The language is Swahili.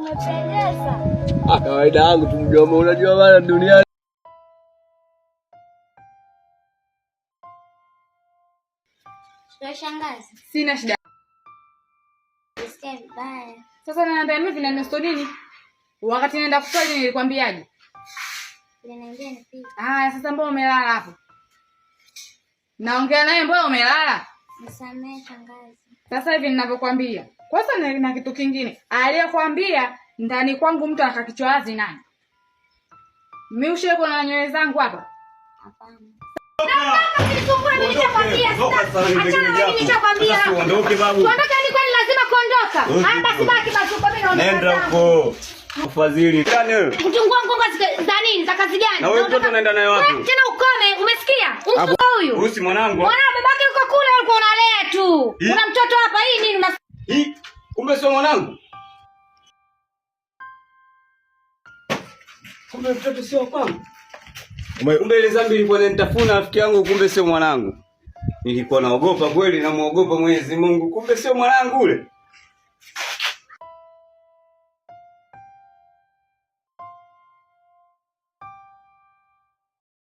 umependeza. Kawaida yangu tu mjomba, unajua bana duniani. Shangazi. Sina shida. Nisikia vibaya. Sasa naambia mimi vina nesto nini? Wakati naenda kuswali nilikwambiaje? Niambia nipige. Sasa mbona umelala hapo? Naongea naye mbona umelala? Nisamee shangazi. Sasa hivi ninavyokuambia. Kwanza na kitu kingine. Aliyekwambia ndani kwangu mtu akakichwa wazi nani? Mimi usheko na nywele zangu hapa? Hapana. Uondoke babu. Tuondoke ni kwani lazima kuondoka. Basi baki basi uko mimi naondoka. Nenda huko. Ufadhili. Gani wewe? Mtungua mkonga za nini? Za kazi gani? Na wewe mtoto unaenda naye wapi? Tena ukome, umesikia? Umfuko huyu. Huyu si mwanangu. Mwana babake yuko kule ulikuwa unalea tu. Una mtoto hapa hii nini una kumbe sio mwanangu. Kumbe mtoto sio kwangu. Kumbe ile dhambi ilikuwa inanitafuna rafiki yangu, kumbe sio mwanangu. Nilikuwa naogopa kweli, namuogopa Mwenyezi Mungu, kumbe sio mwanangu ule.